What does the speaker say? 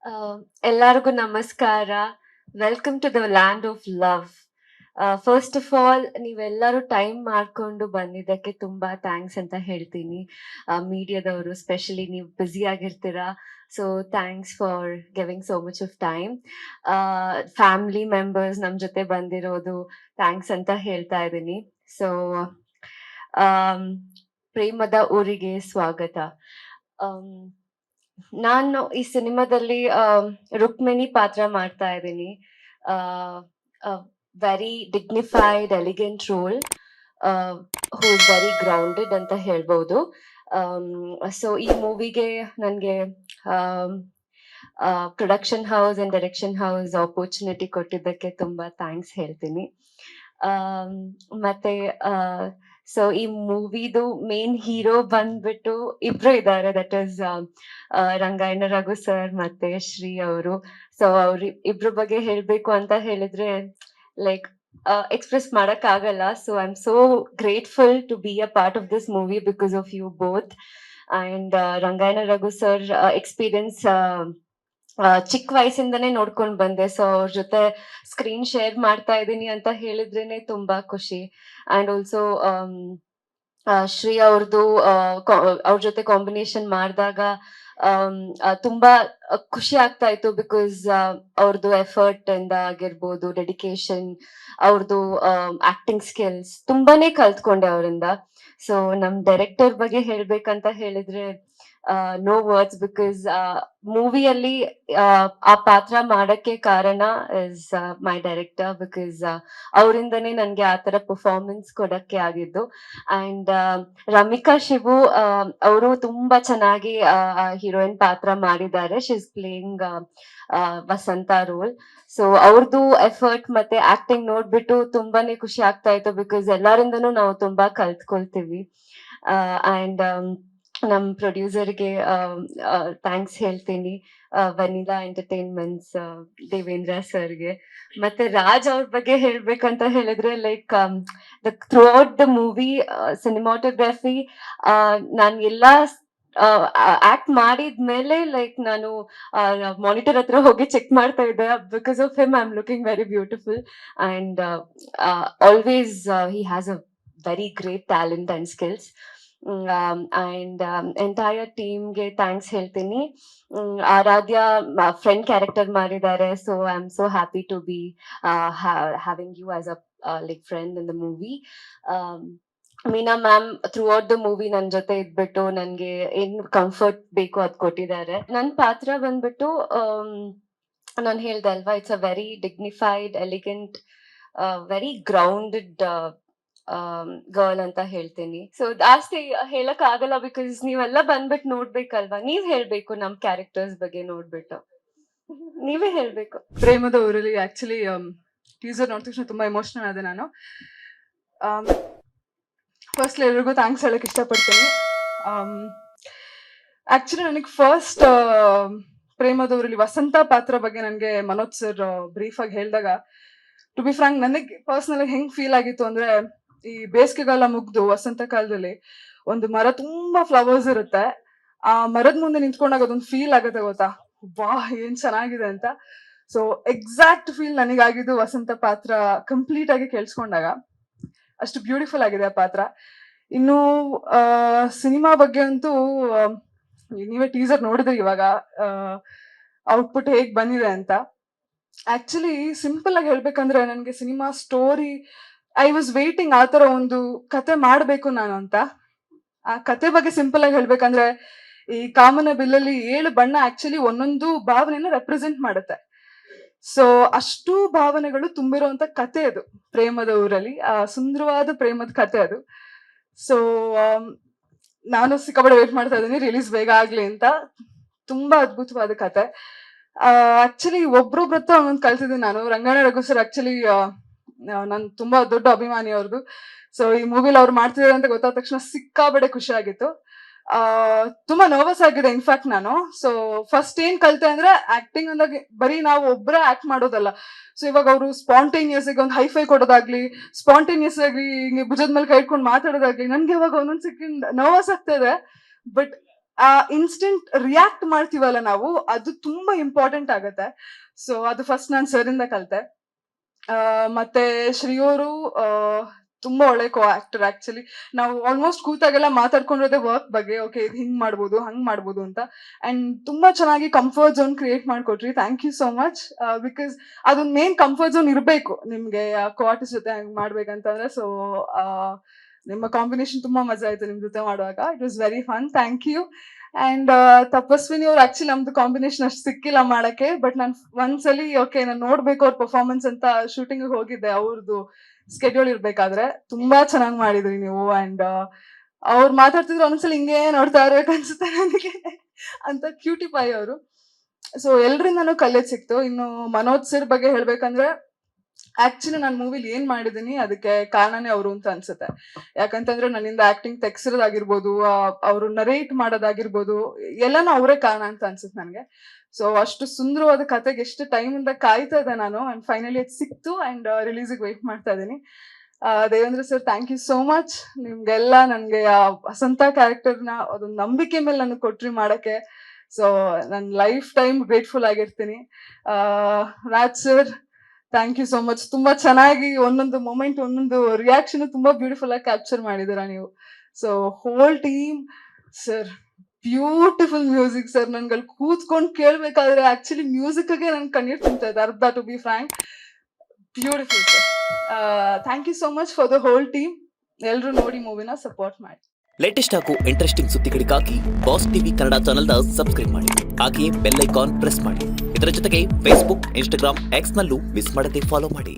Uh, ಎಲ್ಲರಿಗೂ ನಮಸ್ಕಾರ. Welcome to the land of love. First of all ನೀವೆಲ್ಲರೂ time ಮಾಡ್ಕೊಂಡು ಬಂದಿದ್ದಕ್ಕೆ ತುಂಬಾ ಥ್ಯಾಂಕ್ಸ್ ಅಂತ ಹೇಳ್ತೀನಿ. ಮೀಡಿಯಾದವರು ಸ್ಪೆಷಲಿ ನೀವು ಬ್ಯುಸಿ ಆಗಿರ್ತೀರಾ. So thanks for giving so much of time. Family members ನಮ್ಮ ಜೊತೆ ಬಂದಿರೋದು ಥ್ಯಾಂಕ್ಸ್ ಅಂತ ಹೇಳ್ತಾ ಇದ್ದೀನಿ. ಸೊ ಪ್ರೇಮದ ಊರಿಗೆ ಸ್ವಾಗತ. ಆಮ್, ನಾನು ಈ ಸಿನಿಮಾದಲ್ಲಿ ರುಕ್ಮಿಣಿ ಪಾತ್ರ ಮಾಡ್ತಾ ಇದ್ದೀನಿ. Very dignified elegant role, who is very grounded ಅಂತ ಹೇಳ್ಬೋದು. ಸೊ ಈ ಮೂವಿಗೆ ನನಗೆ production house and direction house opportunity ಕೊಟ್ಟಿದ್ದಕ್ಕೆ ತುಂಬಾ ಥ್ಯಾಂಕ್ಸ್ ಹೇಳ್ತೀನಿ. ಆಮ್, ಮತ್ತೆ ಸೊ ಈ ಮೂವಿದು ಮೇನ್ ಹೀರೋ ಬಂದ್ಬಿಟ್ಟು ಇಬ್ರು ಇದ್ದಾರೆ, that is Rangayana Raghu sir ಮತ್ತೆ ಶ್ರೀ ಅವರು. ಸೊ ಅವ್ರ ಇಬ್ರ ಬಗ್ಗೆ ಹೇಳ್ಬೇಕು ಅಂತ ಹೇಳಿದ್ರೆ ಲೈಕ್ ಎಕ್ಸ್ಪ್ರೆಸ್ ಮಾಡಕ್ ಆಗಲ್ಲ. So I am so grateful to be a part of this movie because of you both. And Rangayana Raghu sir experience ಚಿಕ್ಕ ವಯಸ್ಸಿಂದನೇ ನೋಡ್ಕೊಂಡ್ ಬಂದೆ. ಸೊ ಅವ್ರ ಜೊತೆ ಸ್ಕ್ರೀನ್ ಶೇರ್ ಮಾಡ್ತಾ ಇದ್ದೀನಿ ಅಂತ ಹೇಳಿದ್ರೇನೆ ತುಂಬಾ ಖುಷಿ. ಅಂಡ್ ಆಲ್ಸೋ ಶ್ರೀ ಅವ್ರದ್ದು ಅವ್ರ ಜೊತೆ ಕಾಂಬಿನೇಷನ್ ಮಾಡಿದಾಗ ತುಂಬಾ ಖುಷಿ ಆಗ್ತಾ ಇತ್ತು. ಬಿಕಾಸ್ ಅವ್ರದ್ದು ಎಫರ್ಟ್ ಇಂದ ಆಗಿರ್ಬೋದು, ಡೆಡಿಕೇಶನ್, ಅವ್ರದ್ದು ಆಕ್ಟಿಂಗ್ ಸ್ಕಿಲ್ಸ್ ತುಂಬಾನೇ ಕಲ್ತ್ಕೊಂಡೆ ಅವರಿಂದ. ಸೊ ನಮ್ ಡೈರೆಕ್ಟರ್ ಬಗ್ಗೆ ಹೇಳ್ಬೇಕಂತ ಹೇಳಿದ್ರೆ ನೋ ವರ್ಡ್ಸ್, ಬಿಕಾಸ್ ಮೂವಿಯಲ್ಲಿ ಆ ಪಾತ್ರ ಮಾಡಕ್ಕೆ ಕಾರಣ ಇಸ್ ಮೈ ಡೈರೆಕ್ಟರ್. ಬಿಕಾಸ್ ಅವರಿಂದನೇ ನನ್ಗೆ ಆ ತರ ಪರ್ಫಾರ್ಮೆನ್ಸ್ ಕೊಡಕ್ಕೆ ಆಗಿದ್ದು. ಅಂಡ್ ರಮಿಕಾ ಶಿವು ಅವರು ತುಂಬಾ ಚೆನ್ನಾಗಿ ಹೀರೋಯಿನ್ ಪಾತ್ರ ಮಾಡಿದ್ದಾರೆ. She is playing Vasantha role. So ಅವ್ರದ್ದು ಎಫರ್ಟ್ ಮತ್ತೆ ಆಕ್ಟಿಂಗ್ ನೋಡ್ಬಿಟ್ಟು ತುಂಬಾನೇ ಖುಷಿ ಆಗ್ತಾ ಇತ್ತು, ಬಿಕಾಸ್ ಎಲ್ಲರಿಂದನೂ ನಾವು ತುಂಬಾ ಕಲ್ತ್ಕೊಳ್ತೀವಿ. ಅಂಡ್ ನಮ್ ಪ್ರೊಡ್ಯೂಸರ್ಗೆ ಥ್ಯಾಂಕ್ಸ್ ಹೇಳ್ತೀನಿ, ವನಿಲಾ ಎಂಟರ್ಟೈನ್ಮೆಂಟ್ಸ್ ದೇವೇಂದ್ರ ಸರ್ಗೆ. ಮತ್ತೆ ರಾಜ್ ಅವ್ರ ಬಗ್ಗೆ ಹೇಳ್ಬೇಕಂತ ಹೇಳಿದ್ರೆ like through out the movie cinematography ನಾನು ಎಲ್ಲಾ ಆಕ್ಟ್ ಮಾಡಿದ್ಮೇಲೆ ಲೈಕ್ ನಾನು ಮಾನಿಟರ್ ಹತ್ರ ಹೋಗಿ ಚೆಕ್ ಮಾಡ್ತಾ ಇದ್ದೆ. Because of him I am looking very beautiful. And always he has a very great talent and skills. And entire ಟೀಮ್ಗೆ ಥ್ಯಾಂಕ್ಸ್ ಹೇಳ್ತೀನಿ. ಆರಾಧ್ಯ ಫ್ರೆಂಡ್ ಕ್ಯಾರೆಕ್ಟರ್ ಮಾಡಿದ್ದಾರೆ. So I am so happy to be having you as a like friend in the movie. Meena ma'am throughout the movie ನನ್ ಜೊತೆ ಇದ್ಬಿಟ್ಟು ನನ್ಗೆ ಏನ್ comfort ಬೇಕು ಅದ್ ಕೊಟ್ಟಿದ್ದಾರೆ. ನನ್ ಪಾತ್ರ ಬಂದ್ಬಿಟ್ಟು ನಾನು ಹೇಳ್ದೆ ಅಲ್ವಾ, it's a very dignified elegant very grounded girl ಅಂತ ಹೇಳ್ತೀನಿ. ಸೊ ಜಾಸ್ತಿ ಹೇಳಕ್ ಆಗಲ್ಲ, ಬಿಕಾಸ್ ನೀವೆಲ್ಲ ಬಂದ್ಬಿಟ್ಟು ನೋಡ್ಬೇಕಲ್ವಾ. ನೀವ್ ಹೇಳ್ಬೇಕು ನಮ್ ಕ್ಯಾರೆಕ್ಟರ್ಸ್ ಬಗ್ಗೆ ನೋಡ್ಬಿಟ್ಟು. ನೀವೇ ಹೇಳ್ಬೇಕು. ಪ್ರೇಮದ ಊರಲ್ಲಿ ಆಕ್ಚುಲಿ ಟೀಸರ್ ನೋಡಿದ ತಕ್ಷಣ ತುಂಬಾ ಎಮೋಷನಲ್ ಆದೆ ನಾನು. ಫಸ್ಟ್ ಎಲ್ರಿಗೂ ಥ್ಯಾಂಕ್ಸ್ ಹೇಳಕ್ ಇಷ್ಟಪಡ್ತೀನಿ. ಆಕ್ಚುಲಿ ನನಗೆ ಫಸ್ಟ್ ಪ್ರೇಮದ ಊರಲ್ಲಿ ವಸಂತ ಪಾತ್ರ ಬಗ್ಗೆ ನನಗೆ ಮನೋಜ್ ಸರ್ ಬ್ರೀಫ್ ಆಗಿ ಹೇಳಿದಾಗ, ಟು ಬಿ ಫ್ರಾಂಕ್ ನನಗೆ ಪರ್ಸನಲ್ ಹೆಂಗ್ ಫೀಲ್ ಆಗಿತ್ತು ಅಂದ್ರೆ, ಈ ಬೇಸಿಗೆಗಾಲ ಮುಗ್ದು ವಸಂತ ಕಾಲದಲ್ಲಿ ಒಂದು ಮರ ತುಂಬಾ ಫ್ಲವರ್ಸ್ ಇರುತ್ತೆ. ಆ ಮರದ ಮುಂದೆ ನಿಂತ್ಕೊಂಡಾಗ ಅದೊಂದು ಫೀಲ್ ಆಗುತ್ತೆ ಗೊತ್ತಾ, ವಾಹ್ ಏನ್ ಚೆನ್ನಾಗಿದೆ ಅಂತ. ಸೊ ಎಕ್ಸಾಕ್ಟ್ ಫೀಲ್ ನನಗಾಗಿದ್ದು ವಸಂತ ಪಾತ್ರ ಕಂಪ್ಲೀಟ್ ಆಗಿ ಕೇಳಿಸ್ಕೊಂಡಾಗ. ಅಷ್ಟು ಬ್ಯೂಟಿಫುಲ್ ಆಗಿದೆ ಆ ಪಾತ್ರ. ಇನ್ನು ಸಿನಿಮಾ ಬಗ್ಗೆ ಅಂತೂ ನೀವೇ ಟೀಸರ್ ನೋಡಿದ್ರಿ ಇವಾಗ ಔಟ್ಪುಟ್ ಹೇಗ್ ಬಂದಿದೆ ಅಂತ. ಆಕ್ಚುಲಿ ಸಿಂಪಲ್ ಆಗಿ ಹೇಳ್ಬೇಕಂದ್ರೆ ನನ್ಗೆ cinema story I was waiting ಆ ತರ ಒಂದು ಕತೆ ಮಾಡ್ಬೇಕು ನಾನು ಅಂತ. ಆ ಕತೆ ಬಗ್ಗೆ ಸಿಂಪಲ್ ಆಗಿ ಹೇಳ್ಬೇಕಂದ್ರೆ, ಈ ಕಾಮನ ಬಿಲ್ಲಲ್ಲಿ 7 ಬಣ್ಣ ಆಕ್ಚುಲಿ ಒಂದೊಂದು ಭಾವನೆನ ರೆಪ್ರೆಸೆಂಟ್ ಮಾಡುತ್ತೆ. ಸೊ ಅಷ್ಟು ಭಾವನೆಗಳು ತುಂಬಿರುವಂತ ಕತೆ ಅದು ಪ್ರೇಮದ ಊರಲ್ಲಿ. ಸುಂದರವಾದ ಪ್ರೇಮದ ಕತೆ ಅದು. ಸೊ ನಾನು ಸಿಕ್ಕಾಪಟ್ಟೆ ವೇಟ್ ಮಾಡ್ತಾ ಇದ್ದೀನಿ ರಿಲೀಸ್ ಬೇಗ ಆಗ್ಲಿ ಅಂತ. ತುಂಬಾ ಅದ್ಭುತವಾದ ಕತೆ. ಆಕ್ಚುಲಿ ಒಬ್ರೊಬ್ರ ಹತ್ರ ಒಂದೊಂದು ಕಲ್ತಿದ್ದೀನಿ ನಾನು. ರಂಗಾಯಣ ರಘು ಸರ್ ಆಕ್ಚುಲಿ ನನ್ ತುಂಬಾ ದೊಡ್ಡ ಅಭಿಮಾನಿ ಅವ್ರದ್ದು. ಸೊ ಈ ಮೂವಿಲಿ ಅವ್ರು ಮಾಡ್ತಿದ್ದಾರೆ ಅಂತ ಗೊತ್ತಾದ ತಕ್ಷಣ ಸಿಕ್ಕಾಬಡೆ ಖುಷಿ ಆಗಿತ್ತು. ತುಂಬಾ ನರ್ವಸ್ ಆಗಿದೆ ಇನ್ಫ್ಯಾಕ್ಟ್ ನಾನು. ಸೊ ಫಸ್ಟ್ ಏನ್ ಕಲ್ತೆ ಅಂದ್ರೆ, ಆಕ್ಟಿಂಗ್ ಅಂದಾಗ ಬರೀ ನಾವು ಒಬ್ಬರೇ ಆಕ್ಟ್ ಮಾಡೋದಲ್ಲ. ಸೊ ಇವಾಗ ಅವರು ಸ್ಪಾಂಟೇನಿಯಸ್ ಆಗಿ ಒಂದು ಹೈಫೈ ಕೊಡೋದಾಗ್ಲಿ, ಸ್ಪಾಂಟೇನಿಯಸ್ ಆಗಿ ಹಿಂಗೆ ಭುಜದ ಮೇಲೆ ಕೈ ಇಟ್ಕೊಂಡು ಮಾತಾಡೋದಾಗ್ಲಿ, ನನ್ಗೆ ಇವಾಗ ಒಂದೊಂದ್ ಸೆಕೆಂಡ್ ನರ್ವಸ್ ಆಗ್ತಾ ಇದೆ. ಬಟ್ ಆ ಇನ್ಸ್ಟೆಂಟ್ ರಿಯಾಕ್ಟ್ ಮಾಡ್ತೀವಲ್ಲ ನಾವು, ಅದು ತುಂಬಾ ಇಂಪಾರ್ಟೆಂಟ್ ಆಗತ್ತೆ. ಸೊ ಅದು ಫಸ್ಟ್ ನಾನು ಸರ್ ಇಂದ ಕಲ್ತೆ. ಮತ್ತೆ ಶ್ರೀ ಅವರು ತುಂಬಾ ಒಳ್ಳೆ ಕೋ ಆಕ್ಟರ್. ಆಕ್ಚುಲಿ ನಾವು ಆಲ್ಮೋಸ್ಟ್ ಕೂತಾಗೆಲ್ಲ ಮಾತಾಡ್ಕೊಂಡಿರೋದೇ ವರ್ಕ್ ಬಗ್ಗೆ. ಓಕೆ, ಇದು ಹಿಂಗ್ ಮಾಡ್ಬೋದು, ಹಂಗ್ ಮಾಡ್ಬೋದು ಅಂತ. ಅಂಡ್ ತುಂಬಾ ಚೆನ್ನಾಗಿ ಕಂಫರ್ಟ್ ಝೋನ್ ಕ್ರಿಯೇಟ್ ಮಾಡ್ಕೊಟ್ರಿ. Thank you so much. Because ಅದೊಂದು ಮೇನ್ ಕಂಫರ್ಟ್ ಝೋನ್ ಇರಬೇಕು ನಿಮ್ಗೆ ಕೋ ಆರ್ಟಿಸ್ಟ್ ಜೊತೆ ಹಂಗ್ ಮಾಡ್ಬೇಕಂತಂದ್ರೆ. ಸೊ ನಿಮ್ಮ ಕಾಂಬಿನೇಷನ್ ತುಂಬಾ ಮಜಾ ಆಯ್ತು ನಿಮ್ ಜೊತೆ ಮಾಡುವಾಗ. It was very fun. Thank you. And Tapaswini ಅವ್ರು ಆಕ್ಚುಲಿ ನಮ್ದು ಕಾಂಬಿನೇಷನ್ ಅಷ್ಟು ಸಿಕ್ಕಿಲ್ಲ ಮಾಡಕ್ಕೆ. ಬಟ್ ನಾನು ಒಂದ್ಸಲಿ ಓಕೆ ನಾನು ನೋಡ್ಬೇಕು ಅವ್ರ ಪರ್ಫಾರ್ಮೆನ್ಸ್ ಅಂತ ಶೂಟಿಂಗ್ ಹೋಗಿದ್ದೆ. ಅವ್ರದ್ದು ಸ್ಕೆಡ್ಯೂಲ್ ಇರ್ಬೇಕಾದ್ರೆ ತುಂಬಾ ಚೆನ್ನಾಗಿ ಮಾಡಿದ್ರಿ ನೀವು. ಅಂಡ್ ಅವ್ರು ಮಾತಾಡ್ತಿದ್ರು ಒಂದ್ಸಲ ಹಿಂಗೆ ನೋಡ್ತಾ ಇರ್ಬೇಕು ಅನ್ಸುತ್ತೆ ನನಗೆ ಅಂತ. ಕ್ಯೂಟಿ ಪೈ ಅವರು. ಸೊ ಎಲ್ರಿಂದಾನು ಕಲಿಯೋದ್ ಸಿಕ್ತು. ಇನ್ನು ಮನೋಜ್ ಸರ್ ಬಗ್ಗೆ ಹೇಳ್ಬೇಕಂದ್ರೆ ಆಕ್ಚುಲಿ ನಾನು ಮೂವಿಲಿ ಏನ್ ಮಾಡಿದೀನಿ ಅದಕ್ಕೆ ಕಾರಣನೇ ಅವರು ಅಂತ ಅನ್ಸುತ್ತೆ. ಯಾಕಂತಂದ್ರೆ ನನ್ನಿಂದ ಆಕ್ಟಿಂಗ್ ತೆಗ್ಸಿರೋದಾಗಿರ್ಬೋದು, ಅವರು ನರೇಟ್ ಮಾಡೋದಾಗಿರ್ಬೋದು, ಎಲ್ಲಾನು ಅವರೇ ಕಾರಣ ಅಂತ ಅನ್ಸುತ್ತೆ ನನಗೆ. ಸೊ ಅಷ್ಟು ಸುಂದರವಾದ ಕತೆಗೆ ಎಷ್ಟು ಟೈಮ್ ಇಂದ ಕಾಯ್ತಾ ಇದ್ದೆ ನಾನು. ಅಂಡ್ ಫೈನಲಿ ಅದು ಸಿಕ್ತು. ಅಂಡ್ ರಿಲೀಸಿಗೆ ವೆಯ್ಟ್ ಮಾಡ್ತಾ ಇದ್ದೀನಿ. Devendra sir, thank you so much. ನಿಮ್ಗೆಲ್ಲ ನನ್ಗೆ ಆ ವಸಂತ ಕ್ಯಾರೆಕ್ಟರ್ನ ಅದೊಂದು ನಂಬಿಕೆ ಮೇಲೆ ನನಗೆ ಕೊಟ್ರಿ ಮಾಡಕ್ಕೆ. ಸೊ ನನ್ನ ಲೈಫ್ ಟೈಮ್ ಗ್ರೇಟ್ಫುಲ್ ಆಗಿರ್ತೀನಿ. Raj sir, thank you so much. ತುಂಬಾ ಚೆನ್ನಾಗಿ ಒಂದೊಂದು ಮೊಮೆಂಟ್, ಒಂದೊಂದು ರಿಯಾಕ್ಷನ್ ತುಂಬಾ ಬ್ಯೂಟಿಫುಲ್ ಆಗಿ ಕ್ಯಾಪ್ಚರ್ ಮಾಡಿದೀರಾ ನೀವು. So whole team sir, beautiful music sir. ನನ್ಗಲ್ಲಿ ಕೂತ್ಕೊಂಡು ಕೇಳ್ಬೇಕಾದ್ರೆ ಆಕ್ಚುಲಿ ಮ್ಯೂಸಿಕ್ಗೆ ನನ್ ಕಣ್ಣೀರ್ ತುಂಬ್ತಾ ಇದೆ ಅರ್ಧ, to be frank. Beautiful sir. Thank you so much for the whole team. ಎಲ್ರು ನೋಡಿ ಮೂವಿನ ಸಪೋರ್ಟ್ ಮಾಡಿ. ಲೇಟೆಸ್ಟ್ ಹಾಗೂ ಇಂಟ್ರೆಸ್ಟಿಂಗ್ ಸುದ್ದಿಗಳಿಗಾಗಿ ಬಾಸ್ ಟಿವಿ ಕನ್ನಡ ಚಾನೆಲ್ನ ಸಬ್ಸ್ಕ್ರೈಬ್ ಮಾಡಿ. ಹಾಗೆಯೇ ಬೆಲ್ ಐಕಾನ್ ಪ್ರೆಸ್ ಮಾಡಿ. ಇದರ ಜೊತೆಗೆ ಫೇಸ್ಬುಕ್, ಇನ್ಸ್ಟಾಗ್ರಾಮ್, ಎಕ್ಸ್ ನಲ್ಲೂ ಮಿಸ್ ಮಾಡದೆ ಫಾಲೋ ಮಾಡಿ.